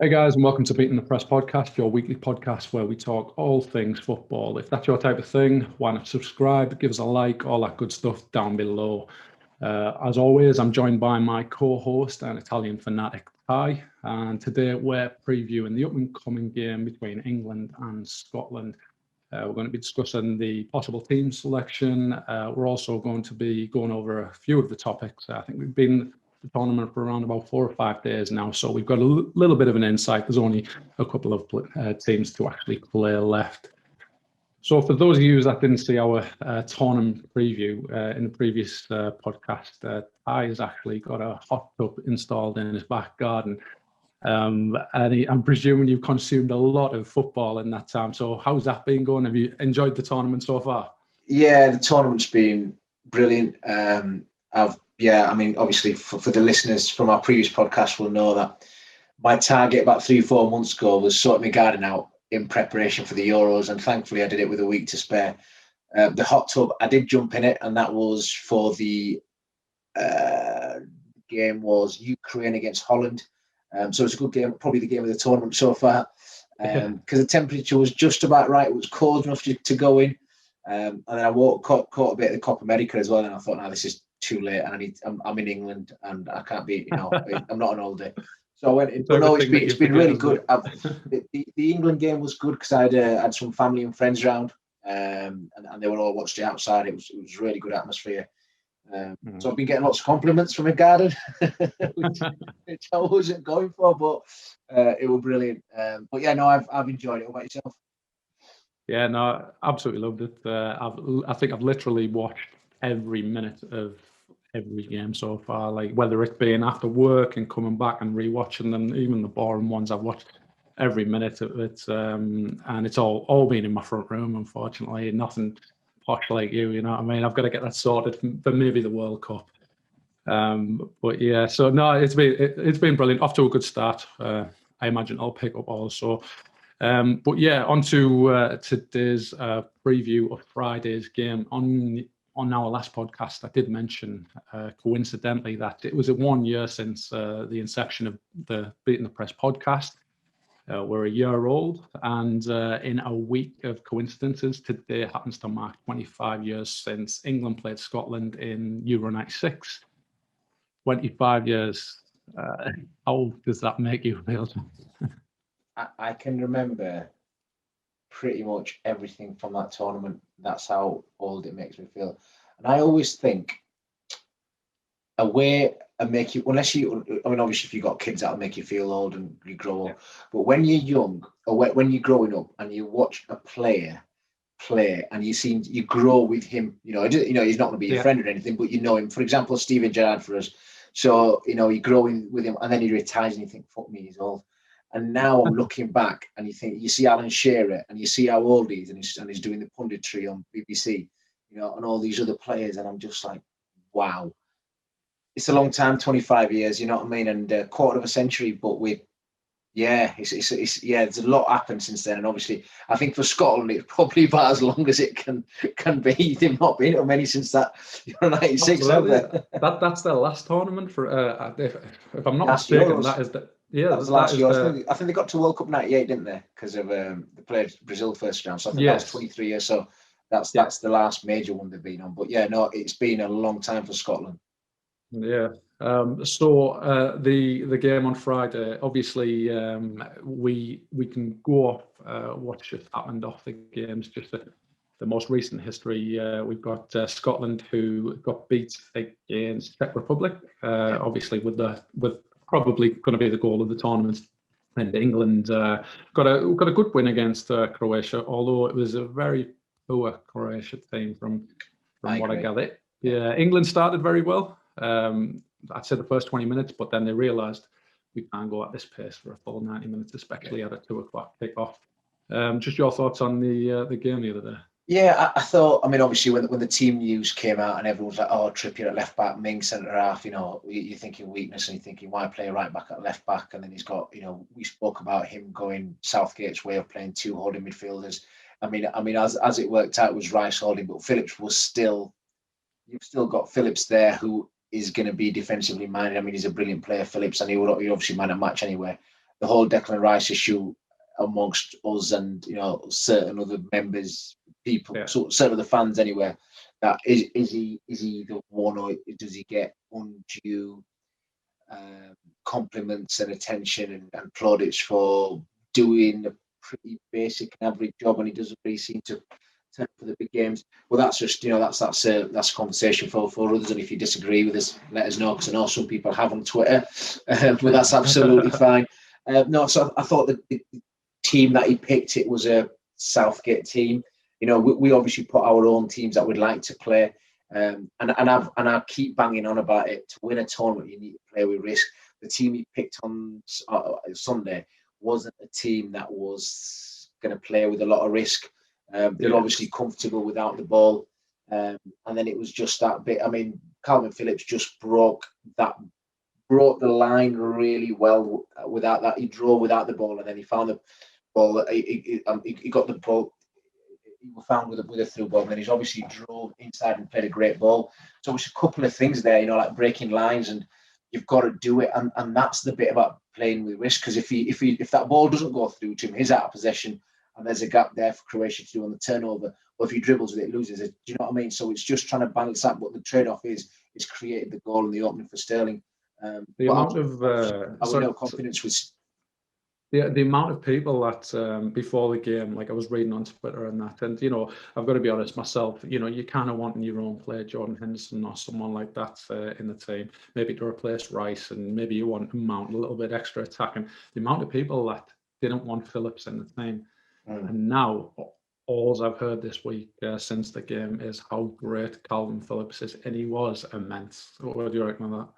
Hey guys, and welcome to Beating the Press podcast, your weekly podcast where we talk all things football. If that's your type of thing, why not subscribe, give us a like, all that good stuff down below. As always, I'm joined by my co-host and Italian fanatic, Ty, and today we're previewing the up-and-coming game between England and Scotland. We're going to be discussing the possible team selection. We're also going to be going over a few of the topics. I think we've been the tournament for around about 4 or 5 days now, so we've got a little bit of an insight. There's only a couple of teams to actually play left. So for those of you that didn't see our tournament preview in the previous podcast, Ty has actually got a hot tub installed in his back garden. And I'm presuming you've consumed a lot of football in that time. So how's that been going? Have you enjoyed the tournament so far? Yeah, the tournament's been brilliant. Obviously for the listeners from our previous podcast will know that my target about 3-4 months ago was sorting my garden out in preparation for the Euros, and thankfully I did it with a week to spare. The hot tub, I did jump in it, and that was for the game was Ukraine against Holland. So it's a good game, probably the game of the tournament so far, because the temperature was just about right. It was cold enough to go in. And then I caught a bit of the Copa America as well, and I thought, no, this is too late, and I'm in England, and I can't be, I'm not an oldie. So I went in, but no, it's been really good. The England game was good because I had some family and friends around, and they were all watched it outside. It was really good atmosphere. So I've been getting lots of compliments from my garden, which I wasn't going for, but it was brilliant. But yeah, no, I've enjoyed it. What about yourself? Yeah, no, absolutely loved it. I think I've literally watched every minute of every game so far. Like whether it's being after work and coming back and rewatching them, even the boring ones, I've watched every minute of it. And it's all been in my front room, unfortunately. Nothing posh like you know what I mean? I've got to get that sorted for maybe the World Cup. But yeah, so no, it's been brilliant. Off to a good start. I imagine I'll pick up also. But yeah, on to today's preview of Friday's game. On our last podcast, I did mention coincidentally that it was 1 year since the inception of the Beating the Press podcast. We're a year old, and in a week of coincidences, today happens to mark 25 years since England played Scotland in Euro 96. 25 years. How does that make you feel? I can remember pretty much everything from that tournament. That's how old it makes me feel. And I always think a way and make you, obviously if you've got kids, that'll make you feel old and you grow up. But when you're young or when you're growing up and you watch a player play and you grow with him, he's not going to be your friend or anything, but you know him. For example, Steven Gerrard for us. So, you're growing with him and then he retires and you think, fuck me, he's old. And now I'm looking back and you see Alan Shearer and you see how old he is and he's doing the punditry on BBC, and all these other players. And I'm just like, wow. It's a long time, 25 years, you know what I mean? And a quarter of a century, but there's a lot happened since then. And obviously, I think for Scotland, it's probably about as long as it can be. They've not been to many since that 96, have they? That's their last tournament for, if I'm not mistaken, that is the... Yeah, that was the last year. I think they got to World Cup 98, didn't they? Because of they played Brazil first round. So I think that was 23 years. So that's the last major one they've been on. But yeah, no, it's been a long time for Scotland. Yeah. So the game on Friday, obviously, we can go off what just happened off the games. Just the most recent history. We've got Scotland who got beat against Czech Republic. Obviously, with probably going to be the goal of the tournament. And England got a good win against Croatia, although it was a very poor Croatia team from what I gather. Yeah, England started very well. I'd say the first 20 minutes, but then they realised we can't go at this pace for a full 90 minutes, especially at a 2:00 kick-off. Just your thoughts on the game the other day? Yeah, I thought, obviously when the team news came out and everyone was like, oh, Trippier at left back, Ming centre half, you're thinking weakness and you're thinking, why play right back at left back? And then he's got, we spoke about him going Southgate's way of playing two holding midfielders. As it worked out, it was Rice holding, but Phillips you've still got Phillips there who is going to be defensively minded. He's a brilliant player, Phillips, and he obviously man at match anyway. the whole Declan Rice issue amongst us and certain other members, people, so certain other fans anyway. That is he the one, or does he get undue compliments and attention and plaudits for doing a pretty basic and average job, and he doesn't really seem to turn up for the big games? Well, that's just that's a conversation for others, and if you disagree with us, let us know, because I know some people have on Twitter, but that's absolutely fine. No, so I thought the team that he picked, it was a Southgate team. We obviously put our own teams that we'd like to play, and I keep banging on about it. To win a tournament, you need to play with risk. The team he picked on Sunday wasn't a team that was going to play with a lot of risk. They're obviously comfortable without the ball, and then it was just that bit. I mean, Calvin Phillips just broke the line really well without that. He drove without the ball, and then he found the ball. He got the ball. He was found with a through ball, and then he's obviously drove inside and played a great ball. So it's a couple of things there, like breaking lines, and you've got to do it. And that's the bit about playing with risk, because if that ball doesn't go through to him, he's out of possession, and there's a gap there for Croatia to do on the turnover. Or if he dribbles with it, loses it. Do you know what I mean? So it's just trying to balance that. But the trade-off is created the goal and the opening for Sterling. The amount of I would have confidence with. The amount of people that before the game, like I was reading on Twitter and that, and I've got to be honest myself, you kind of want in your own player, Jordan Henderson or someone like that in the team, maybe to replace Rice, and maybe you want to mount a little bit extra attacking. The amount of people that didn't want Phillips in the team, and now all I've heard this week since the game is how great Calvin Phillips is, and he was immense. What do you reckon of that?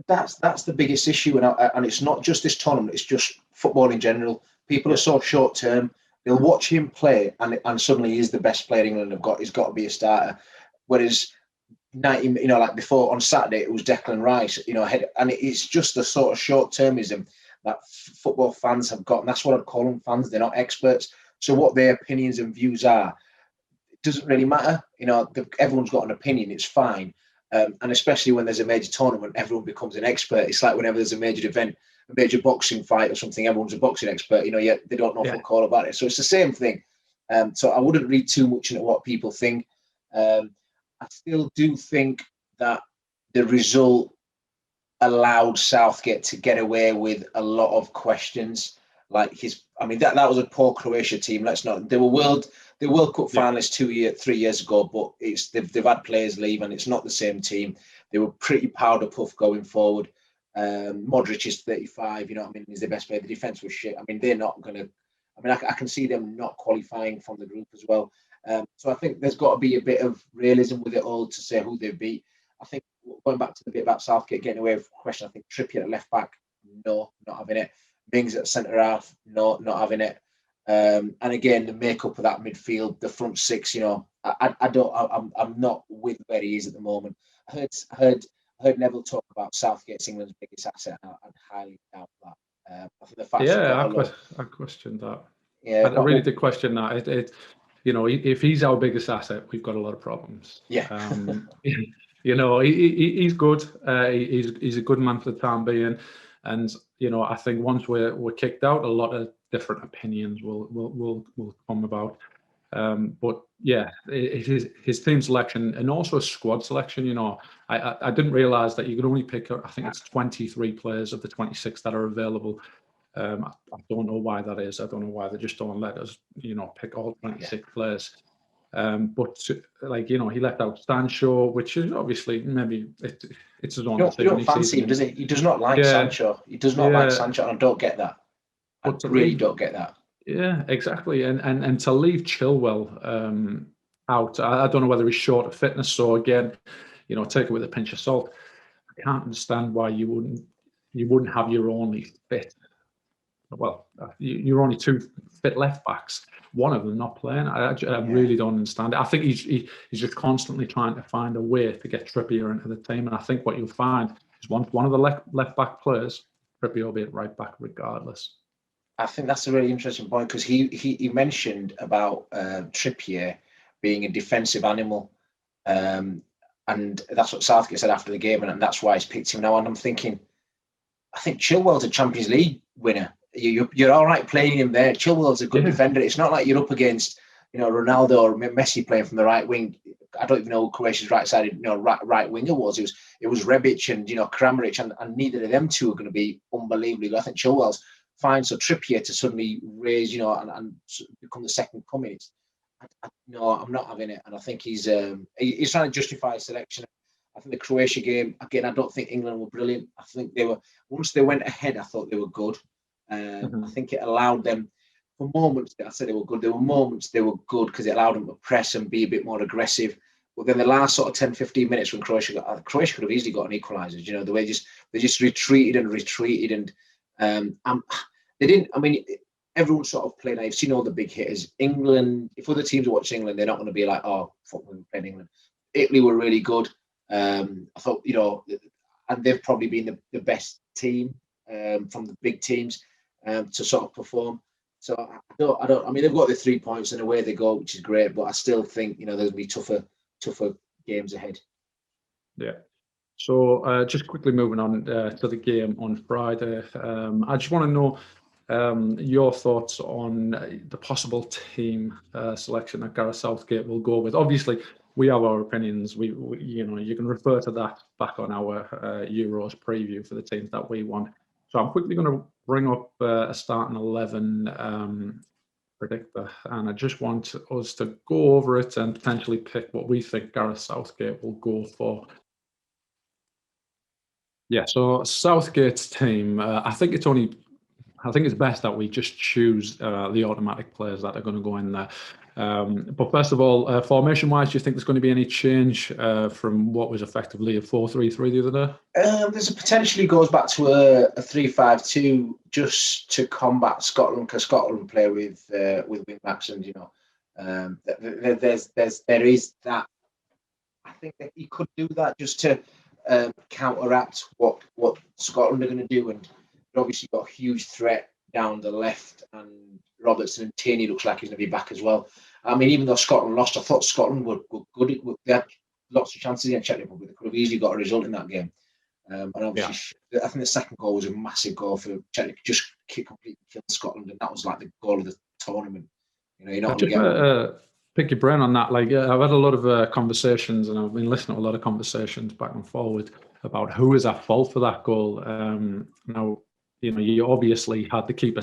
That's the biggest issue, and it's not just this tournament, it's just football in general. People are so short term. They'll watch him play, and suddenly he's the best player England have got. He's got to be a starter. Whereas 90, like before on Saturday, it was Declan Rice, and it's just the sort of short termism that football fans have got, and that's what I'd call them, fans. They're not experts. So what their opinions and views are, it doesn't really matter. Everyone's got an opinion. It's fine. And especially when there's a major tournament, everyone becomes an expert. It's like whenever there's a major event, a major boxing fight or something, everyone's a boxing expert, yet they don't know fuck all about it. So it's the same thing. So I wouldn't read too much into what people think. I still do think that the result allowed Southgate to get away with a lot of questions. Like that was a poor Croatia team. They were World Cup finalists 3 years ago, but they've had players leave, and it's not the same team. They were pretty powder puff going forward. Modric is 35. He's the best player. The defense was shit. They're not going to. I can see them not qualifying from the group as well. So I think there's got to be a bit of realism with it all to say who they beat. I think going back to the bit about Southgate getting away with the question, I think Trippier at left back, no, not having it. Mings at centre half, no, not having it. And again, the makeup of that midfield, the front six, I'm not with where he is at the moment. I heard Neville talk about Southgate's England's biggest asset, and I'd highly doubt that. I think the fact I questioned that. Yeah, I really did question that. If he's our biggest asset, we've got a lot of problems. Yeah. He's good. He's a good man for the time being. And I think once we're kicked out, a lot of different opinions will come about. But yeah, it is his team selection and also a squad selection. I didn't realise that you could only pick. I think it's 23 players of the 26 that are available. I don't know why that is. I don't know why they just don't let us, pick all 26 players. But he left out Sancho, which is obviously maybe it's his own. You don't fancy him, does he? He does not like Sancho. He does not like Sancho, and I don't get that. I really don't get that. Yeah, exactly. And to leave Chilwell out, I don't know whether he's short of fitness. So again, take it with a pinch of salt. I can't understand why you wouldn't have your only fit. Well, you're only two fit left backs. One of them not playing. I really don't understand it. I think he's just constantly trying to find a way to get Trippier into the team. And I think what you'll find is one of the left back players, Trippier will be at right back regardless. I think that's a really interesting point, because he mentioned about Trippier being a defensive animal, and that's what Southgate said after the game, and that's why he's picked him now. And I'm thinking, I think Chilwell's a Champions League winner. you're all right playing him there. Chilwell's a good defender. It's not like you're up against, Ronaldo or Messi playing from the right wing. I don't even know who Croatia's right-sided, right winger was. It was Rebic and Kramaric, and neither of them two are going to be unbelievably good. I think Chilwell's fine. So Trippier to suddenly raise, and become the second coming. No, I'm not having it, and I think he's trying to justify his selection. I think the Croatia game again. I don't think England were brilliant. I think they were once they went ahead. I thought they were good. I think it allowed them. For moments, I said they were good. There were moments they were good because it allowed them to press and be a bit more aggressive. But then the last sort of 10, 15 minutes when Croatia could have easily got an equaliser. The way they just retreated, and they didn't. I mean, everyone sort of played. I've seen all the big hitters. England. If other teams are watching England, they're not going to be like, oh, fuck, we're playing England. Italy were really good. I thought, and they've probably been the best team from the big teams to sort of perform. So I don't. I mean, they've got the 3 points and away they go, which is great. But I still think there's going to be tougher games ahead. Yeah. So just quickly moving on to the game on Friday. I just want to know your thoughts on the possible team selection that Gareth Southgate will go with. Obviously, we have our opinions. We you can refer to that back on our Euros preview for the teams that we want. So I'm quickly going to bring up a starting 11 predictor, and I just want us to go over it and potentially pick what we think Gareth Southgate will go for. Yeah, so Southgate's team, I think it's best that we just choose the automatic players that are going to go in there. But first of all, formation-wise, do you think there's going to be any change from what was effectively a 4-3-3 the other day? There's a potentially goes back to a 3-5-2 just to combat Scotland, because Scotland play with wing backs, and there is that. I think that he could do that just to counteract what Scotland are going to do, and obviously got a huge threat down the left, and Robertson and Tierney looks like he's going to be back as well. I mean, even though Scotland lost, I thought Scotland were good. They had lots of chances in Czech Republic. They could have easily got a result in that game. And obviously, I think the second goal was a massive goal for Czech. Just completely killed Scotland, and that was like the goal of the tournament. You're not going to get. Pick your brain on that. Like, I've had a lot of conversations, and I've been listening to a lot of conversations back and forward about who is at fault for that goal. Now, you obviously had the keeper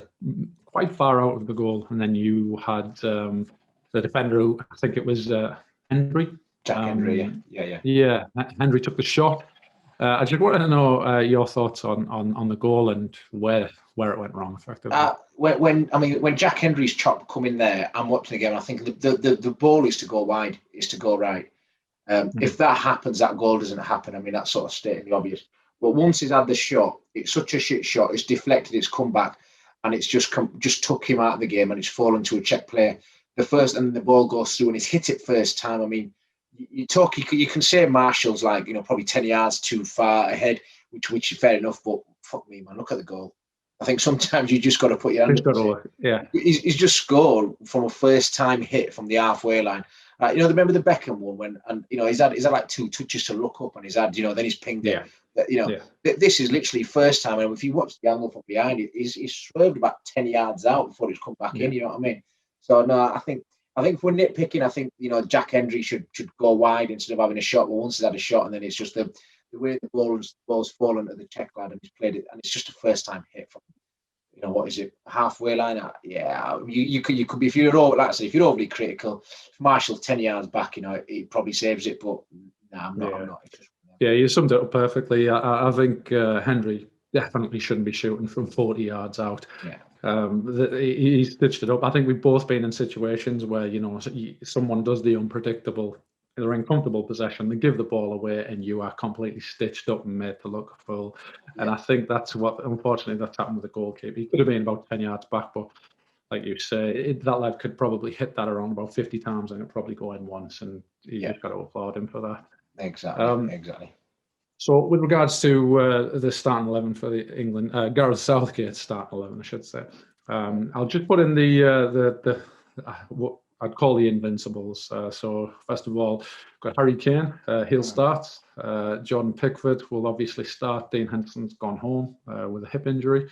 quite far out of the goal, and then you had the defender, who I think it was Hendry. Jack Hendry, yeah. Yeah, Hendry took the shot. I just wanted to know your thoughts on the goal and where it went wrong, effectively. When Jack Hendry's chop come in there, I'm watching the game. I think the ball is to go wide, is to go right. If that happens, that goal doesn't happen. I mean, that's sort of stating the obvious. But once he's had the shot, it's such a shit shot. It's deflected. It's come back, and it's just took him out of the game, and it's fallen to a Czech player. And the ball goes through, and he's hit it first time. I mean, you can say Marshall's like probably 10 yards too far ahead, which is fair enough. But fuck me, man, look at the goal. I think sometimes you just got to put your hand up. Yeah, he's just scored from a first time hit from the halfway line. Remember the Beckham one he's had like 2 touches to look up, and he's had then he's pinged it. This is literally first time, and if you watch the angle from behind it, he's swerved about 10 yards out before he's come back in. You know what I mean? So no, I think if we're nitpicking, I think Jack Hendry should go wide instead of having a shot. But once he's had a shot, and then it's just the way the ball's fallen to the Czech lad, and he's played it, and it's just a first time hit from what is it, halfway line? Yeah, you could be, if you're overly critical. If Marshall's 10 yards back, he probably saves it, but no, I'm not. Yeah, you summed it up perfectly. I think Hendry definitely shouldn't be shooting from 40 yards out. Yeah. He stitched it up. I think we've both been in situations where someone does the unpredictable. They're in comfortable possession. They give the ball away, and you are completely stitched up and made to look a fool. Yeah. And I think that's unfortunately, that's happened with the goalkeeper. He could have been about 10 yards back, but like you say, that lad could probably hit that around about 50 times, and it'd probably go in once. And you just got to applaud him for that. Exactly. So with regards to the starting 11 for the England, Gareth Southgate's starting 11, I should say. I'll just put in the what I'd call the invincibles. So first of all, got Harry Kane. He'll start. Jordan Pickford will obviously start. Dean Henderson's gone home with a hip injury.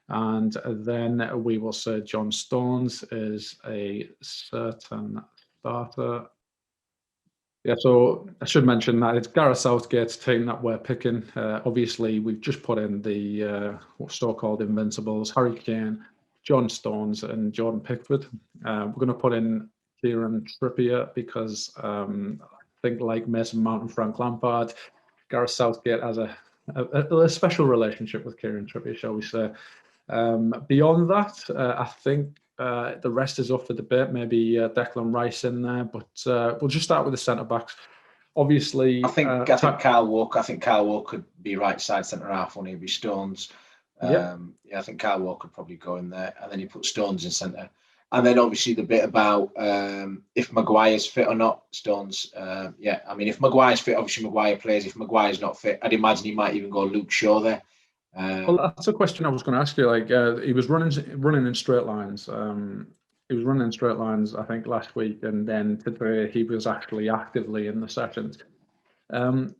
And then we will say John Stones is a certain starter. Yeah, so I should mention that it's Gareth Southgate's team that we're picking. Obviously, we've just put in the what's so-called Invincibles: Harry Kane, John Stones, and Jordan Pickford. We're going to put in Kieran Trippier because I think, like Mason Mount and Frank Lampard, Gareth Southgate has a special relationship with Kieran Trippier, shall we say. Beyond that, I think the rest is up for debate. Maybe Declan Rice in there, but we'll just start with the centre backs. Obviously, I think Kyle Walker. I think Kyle Walker could be right side centre half when he'd be Stones. Yeah, I think Kyle Walker could probably go in there, and then you put Stones in centre. And then obviously the bit about if Maguire's fit or not, Stones. Yeah, I mean if Maguire's fit, obviously Maguire plays. If Maguire's not fit, I'd imagine he might even go Luke Shaw there. Well, that's a question I was going to ask you. Like, he was running in straight lines. He was running in straight lines, I think, last week, and then today he was actually actively in the sessions. Again,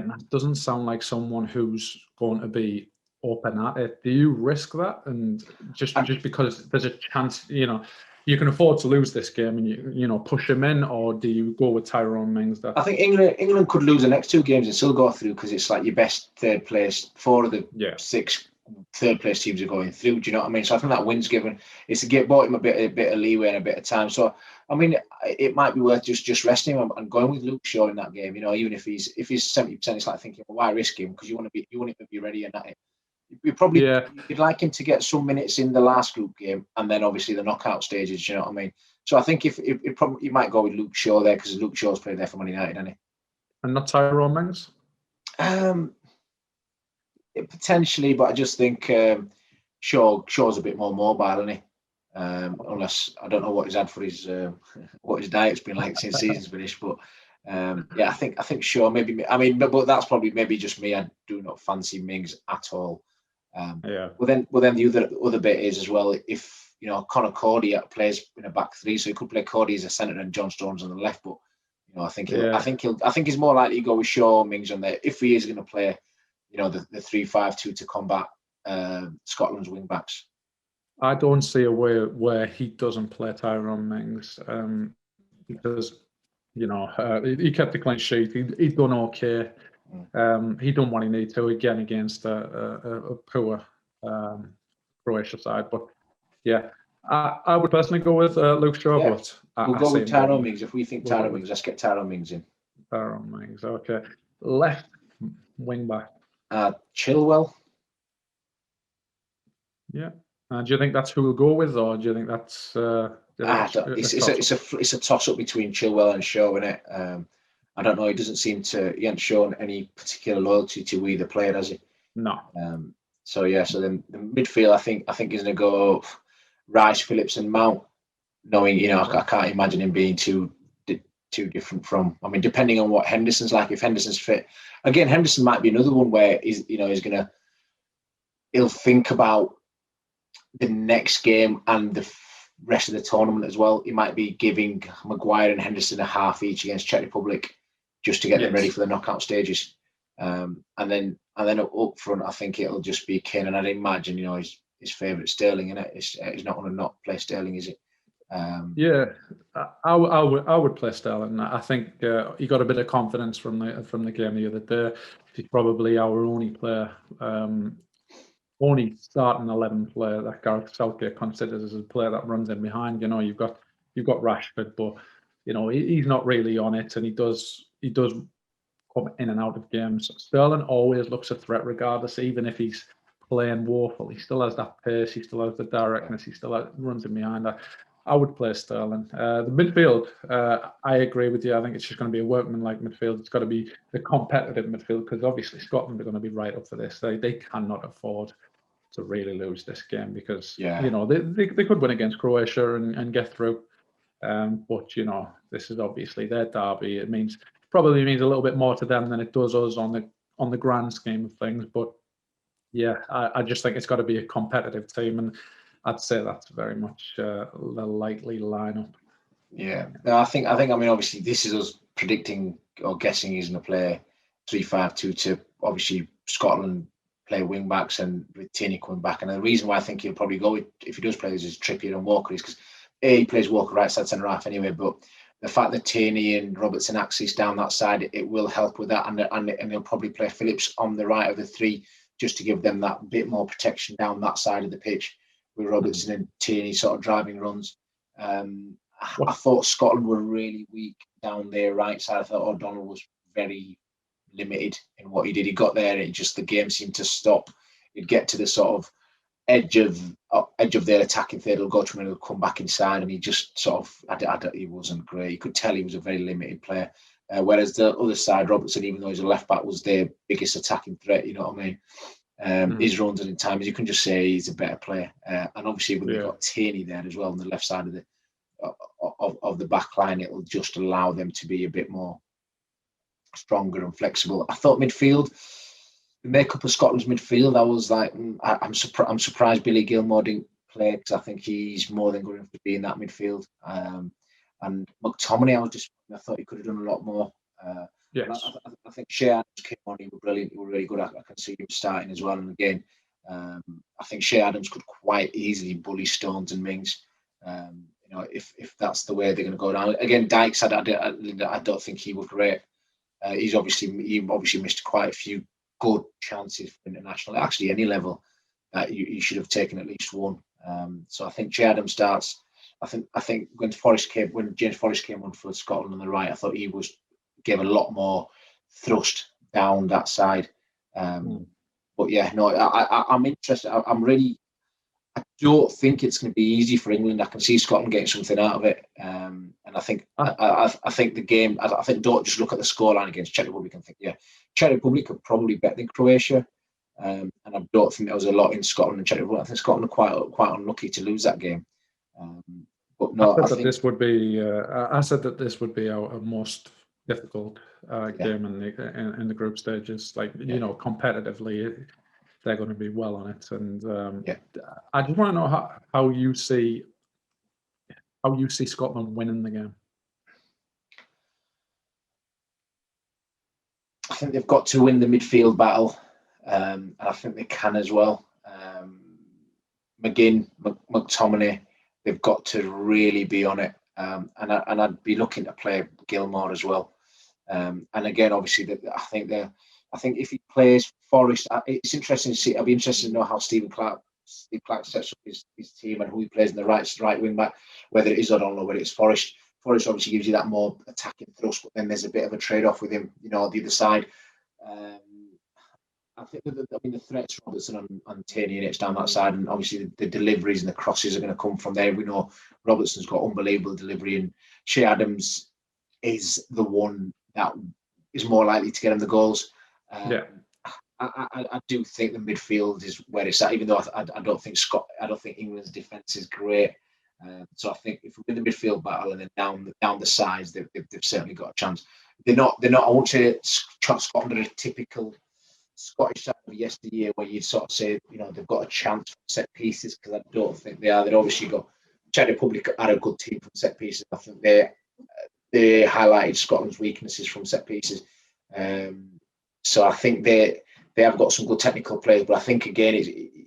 that doesn't sound like someone who's going to be open at it. Do you risk that? And just because there's a chance, you can afford to lose this game and you push him in, or do you go with Tyrone Mings? I think England could lose the next two games and still go through because it's like your best third place. 4 of the 6 third place teams are going through. Do you know what I mean? So I think that win's given. It's to get bought him a bit of leeway and a bit of time. So I mean, it might be worth just resting him and going with Luke Shaw in that game. Even if he's 70%, it's like thinking, well, why risk him? Because you want him to be ready and that. You'd like him to get some minutes in the last group game and then obviously the knockout stages. You know what I mean? So I think he might go with Luke Shaw there because Luke Shaw's played there for Man United, hasn't he? And not Tyrone Mings? Potentially, but I just think Shaw's a bit more mobile, isn't he? Unless I don't know what he's had for his what his diet's been like since season's finished, but I think Shaw maybe. I mean, but that's probably maybe just me. I do not fancy Mings at all. Well then the other bit is as well, if Conor Cody plays in a back three, so he could play Cody as a centre and John Stones on the left. But I think he's more likely to go with Shaw, Mings on there if he is going to play, the 3-5-2 to combat Scotland's wing backs. I don't see a way where he doesn't play Tyrone Mings because he kept a clean sheet. He's done okay. He done what he needed to again against a poor Croatia side. But yeah, I would personally go with Luke Shaw. Yeah. But we'll go with Tyrone Mings. If we think Tyrone Mings, let's get Tyrone Mings in. Tyrone Mings, okay. Left wing back. Chilwell. Yeah. Do you think that's who we'll go with, or do you think that's? It's a toss up between Chilwell and Shaw, isn't it? I don't know. He hasn't shown any particular loyalty to either player, has he? No. So then the midfield, I think he's going to go Rice, Phillips, and Mount. Knowing, I can't imagine him being too different from. I mean, depending on what Henderson's like. If Henderson's fit, again, Henderson might be another one where he'll think about the next game and the rest of the tournament as well. He might be giving Maguire and Henderson a half each against Czech Republic just to get them ready for the knockout stages. And then up front, I think it'll just be Kane. And I'd imagine, his favourite Sterling, innit? He's not going to not play Sterling, is he? I would play Sterling. I think he got a bit of confidence from the game the other day. He's probably our only player, only starting 11 player that Gareth Southgate considers as a player that runs in behind. You've got Rashford, but he's not really on it, and he does come in and out of games. Sterling always looks a threat, regardless, even if he's playing woeful. He still has that pace. He still has the directness. He still runs in behind. I would play Sterling. The midfield, I agree with you. I think it's just going to be a workman-like midfield. It's got to be the competitive midfield because obviously Scotland are going to be right up for this. They cannot afford to really lose this game because they could win against Croatia and get through. But this is obviously their derby. It probably means a little bit more to them than it does us on the grand scheme of things. But yeah, I just think it's got to be a competitive team, and I'd say that's very much the likely lineup. Yeah, no, I think. I mean, obviously, this is us predicting or guessing he's going to play 3-5-2 to obviously Scotland play wing backs and with Tierney coming back. And the reason why I think he'll probably go, if he does play this, is Trippier and Walker, is because he plays Walker right side centre half anyway. But the fact that Tierney and Robertson access down that side, it will help with that. And they'll probably play Phillips on the right of the three just to give them that bit more protection down that side of the pitch with Robertson and Tierney sort of driving runs. I thought Scotland were really weak down their right side. I thought O'Donnell was very limited in what he did. He got there and the game seemed to stop. He'd get to the sort of edge of their attacking third, he'll go to him and he'll come back inside, and he just sort of, he wasn't great. You could tell he was a very limited player. Whereas the other side, Robertson, even though he's a left back, was their biggest attacking threat, you know what I mean? His runs and in times, you can just say he's a better player. And obviously when they've got Tierney there as well on the left side of the back line, it will just allow them to be a bit more stronger and flexible. I thought midfield, the makeup of Scotland's midfield, I was like, I'm surprised Billy Gilmore didn't play, because I think he's more than good enough to be in that midfield. And McTominay, I thought he could have done a lot more. Yes. I think Shea Adams came on, he was brilliant, he was really good. I can see him starting as well. And again, I think Shea Adams could quite easily bully Stones and Mings. You know, if that's the way they're going to go down. Again, Dykes, I don't think he was great. He obviously missed quite a few good chances for international. Actually, any level, you should have taken at least one. So I think Shea Adams starts. I think when James Forrest came on for Scotland on the right, I thought he gave a lot more thrust down that side. But yeah, no, I'm interested. I don't think it's going to be easy for England. I can see Scotland getting something out of it, and I think the game. I think don't just look at the scoreline against Czech Republic and think, yeah, Czech Republic are probably better than Croatia, and I don't think there was a lot in Scotland and Czech Republic. I think Scotland are quite unlucky to lose that game. But no, I think this would be. I said that this would be our most difficult game in the group stages. Like you know, competitively, they're going to be well on it. And I just want to know how you see Scotland winning the game. I think they've got to win the midfield battle, and I think they can as well. McGinn, McTominay, they've got to really be on it, and I'd be looking to play Gilmore as well. And again, obviously, I think if he plays Forrest, it's interesting to see. I'll be interested to know how Steve Clarke sets up his team and who he plays in the right wing back, whether it is O'Donnell or whether it's Forrest. Forrest obviously gives you that more attacking thrust, but then there's a bit of a trade-off with him, you know, on the other side. I think the threats Robertson and Tierney and it's down that side, and obviously the deliveries and the crosses are going to come from there. We know Robertson's got unbelievable delivery, and Shea Adams is the one that is more likely to get him the goals. I do think the midfield is where it's at, even though I don't think England's defence is great. So I think if we win the midfield battle and then down the sides, they've certainly got a chance. They're not. I won't say Scotland are a typical Scottish side of yesteryear where you'd sort of say, you know, they've got a chance from set pieces, because I don't think they are. They've obviously got Czech Republic are a good team from set pieces. I think they highlighted Scotland's weaknesses from set pieces. So I think they have got some good technical players, but I think again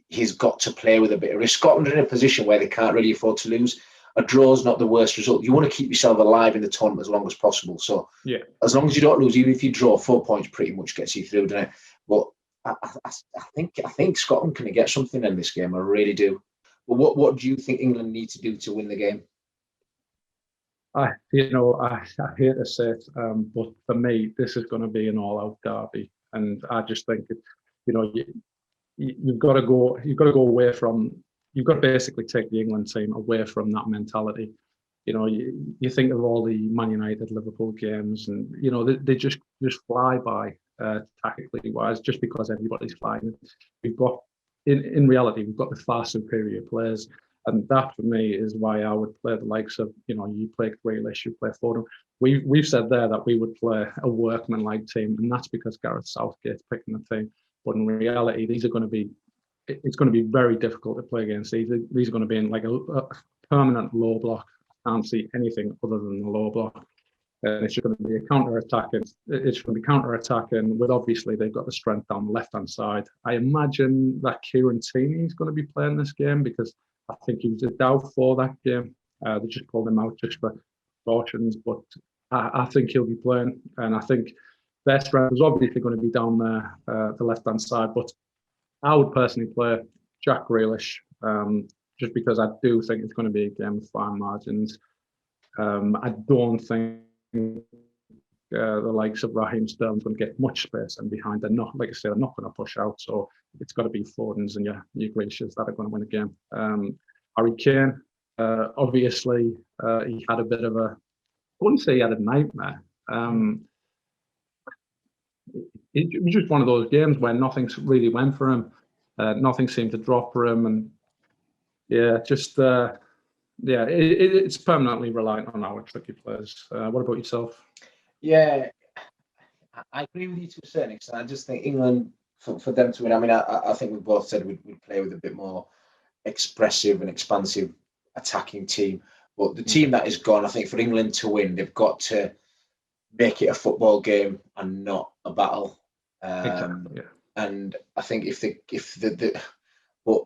he's got to play with a bit of risk. Scotland are in a position where they can't really afford to lose. A draw is not the worst result. You want to keep yourself alive in the tournament as long as possible. So as long as you don't lose, even if you draw, 4 points pretty much gets you through, doesn't it? But I think Scotland can get something in this game. I really do. But what do you think England need to do to win the game? I hate to say it, but for me, this is going to be an all-out derby, and I just think you've got to go away from. You've got to basically take the England team away from that mentality. You know, you think of all the Man United, Liverpool games, and you know they just fly by tactically wise, just because everybody's flying. We've got in reality, we've got the far superior players. And that for me is why I would play the likes of, you play Grealish, you play Foden. We've said there that we would play a workman-like team, and that's because Gareth Southgate's picking the team. But in reality, it's going to be very difficult to play against these. These are going to be in like a permanent low block. I can't see anything other than the low block. And it's just going to be a counter-attacking. It's going to be counter-attacking with, obviously, they've got the strength down the left-hand side. I imagine that Kieran Tierney is going to be playing this game because I think he was a doubt for that game. They just pulled him out just for precautions, but I think he'll be playing. And I think their strength is obviously going to be down there, the left-hand side. But I would personally play Jack Grealish, just because I do think it's going to be a game with fine margins. I don't think the likes of Raheem Sterling's going to get much space and behind. They're not, like I said, they're not going to push out. So it's got to be Fodens and your Grealishes that are going to win a game. Harry Kane, obviously, he had a bit of a, I wouldn't say he had a nightmare. It was just one of those games where nothing really went for him. Nothing seemed to drop for him. And yeah, just, it's permanently reliant on our tricky players. What about yourself? Yeah, I agree with you to a certain extent. I just think England, for them to win, I mean, I think we both said we'd play with a bit more expressive and expansive attacking team. But the team that is gone, I think for England to win, they've got to make it a football game and not a battle. Exactly, yeah. And I think but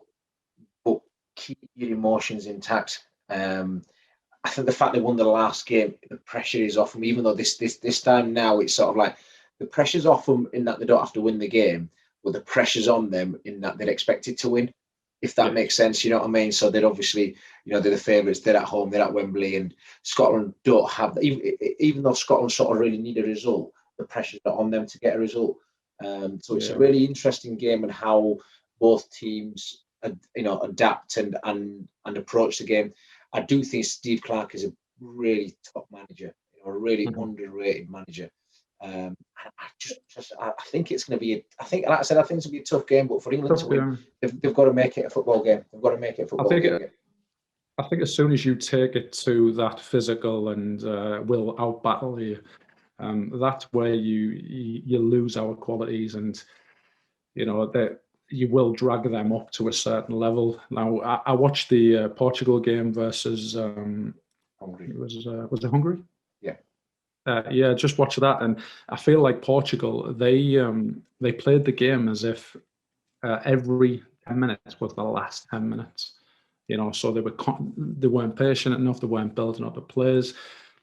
keep your emotions intact. I think the fact they won the last game, the pressure is off them. Even though this time now it's sort of like the pressure's off them in that they don't have to win the game, but the pressure's on them in that they're expected to win. If that makes sense, you know what I mean? So they're obviously, they're the favourites. They're at home. They're at Wembley, and Scotland don't have that. Even though Scotland sort of really need a result, the pressure's not on them to get a result. So it's a really interesting game, and how both teams, adapt and approach the game. I do think Steve Clarke is a really top manager, a really underrated manager. I think it's going to be. I think it's going to be a tough game, but for England to win, they've got to make it a football game. They've got to make it a football game. I think as soon as you take it to that physical and will outbattle you, that's where you lose our qualities, and that you will drag them up to a certain level. Now, I watched the Portugal game versus Hungary. Was it Hungary? Yeah. Just watch that, and I feel like Portugal, they played the game as if every 10 minutes was the last 10 minutes. So they weren't patient enough. They weren't building up the players.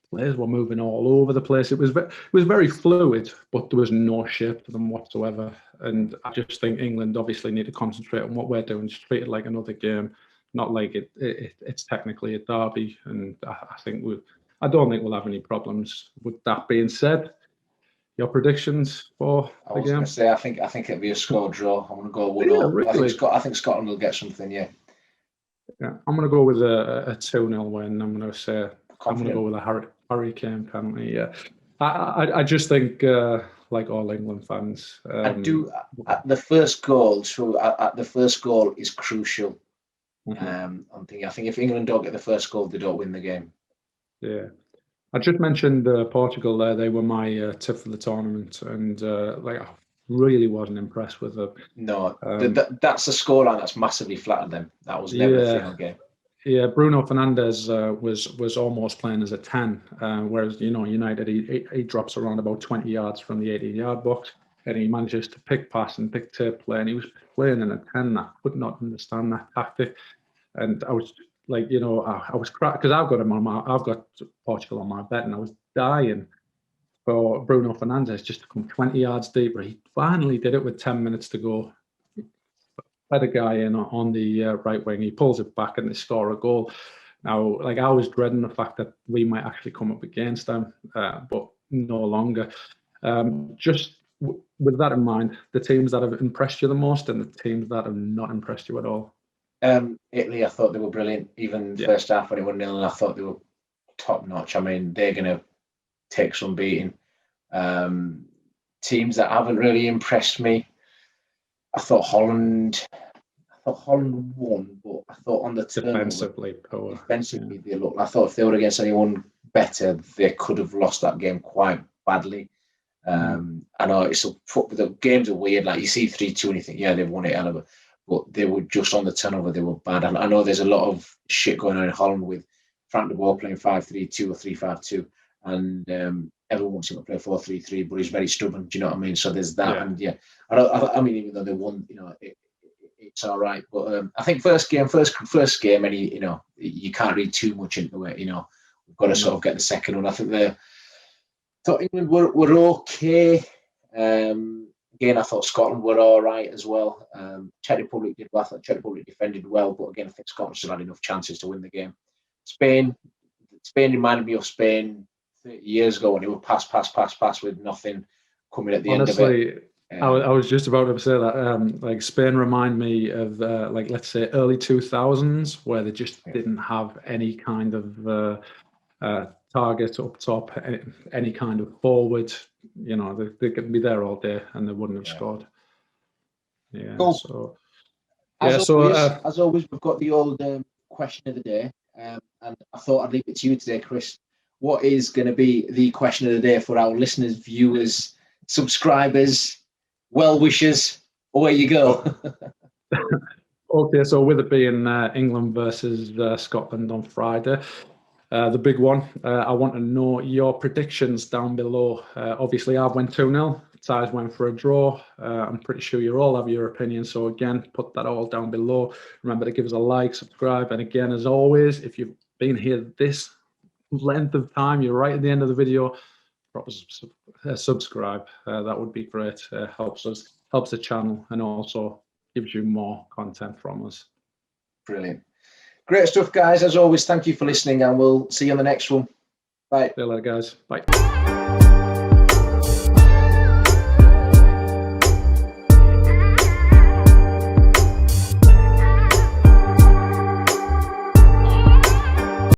Players were moving all over the place. It was very fluid, but there was no shape to them whatsoever. And I just think England obviously need to concentrate on what we're doing, just treat it like another game, not like it's technically a derby. And I don't think we'll have any problems. With that being said, your predictions for the game? I was going to say, I think it'll be a score draw. I'm going to go 1-0. Really? I think Scotland will get something. Yeah. I'm going to go with a 2-0 win. I'm going to say Confident. I'm going to go with a Harry Kane penalty. Yeah. I just think, like all England fans, I do. The first goal is crucial. I think if England don't get the first goal, they don't win the game. Yeah, I just mentioned Portugal there. They were my tip for the tournament, and I really wasn't impressed with them. No, that's a scoreline that's massively flattered them. That was never a 3-0 game. Yeah, Bruno Fernandes was almost playing as a 10, whereas United he drops around about 20 yards from the 18-yard box, and he manages to pick pass and pick tape play, and he was playing in a 10. I could not understand that tactic, and I was like, I was cracked because I've got Portugal on my bet, and I was dying for Bruno Fernandes just to come 20 yards deeper. He finally did it with 10 minutes to go. Let a guy in on the right wing. He pulls it back and they score a goal. Now, I was dreading the fact that we might actually come up against them, but no longer. Just with that in mind, the teams that have impressed you the most and the teams that have not impressed you at all. Italy, I thought they were brilliant. Even first half when it went 0, I thought they were top notch. I mean, they're going to take some beating. Teams that haven't really impressed me, I thought Holland won, but I thought on the defensively, they looked. I thought if they were against anyone better, they could have lost that game quite badly. I know the games are weird. Like you see 3-2 and you think, yeah, they've won it, but they were just on the turnover. They were bad. And I know there's a lot of shit going on in Holland with Frank de Boer playing 5-3-2 or 3-5-2. and everyone wants him to play 4-3-3, but he's very stubborn. Do you know what I mean? So there's that, Yeah. and yeah, I mean, even though they won, you know, it's all right. But I think first game, any, you know, you can't read too much into it. You know, we've got to sort of get the second one. I think thought England were okay. Again, I thought Scotland were all right as well. Czech Republic did well. I thought Czech Republic defended well, but again, I think Scotland still had enough chances to win the game. Spain reminded me of Spain 30 years ago when they were pass with nothing coming at the end of it. I was just about to say that. Like Spain remind me of like, let's say, early 2000s, where they just didn't have any kind of target up top, any kind of forward. You know, they could be there all day and they wouldn't have scored. Yeah. Cool. So as always, we've got the old question of the day, and I thought I'd leave it to you today, Chris. What is going to be the question of the day for our listeners, viewers, subscribers, well-wishers? Away you go. Okay, so with it being England versus Scotland on Friday, the big one, I want to know your predictions down below. Obviously, I've went 2-0. Ty's went for a draw. I'm pretty sure you all have your opinion. So again, put that all down below. Remember to give us a like, subscribe. And again, as always, if you've been here this length of time, you're right at the end of the video, drop us a subscribe. That would be great. Helps the channel, and also gives you more content from us. Brilliant. Great stuff, guys. As always, thank you for listening, and we'll see you on the next one. Bye. See you later, guys. Bye.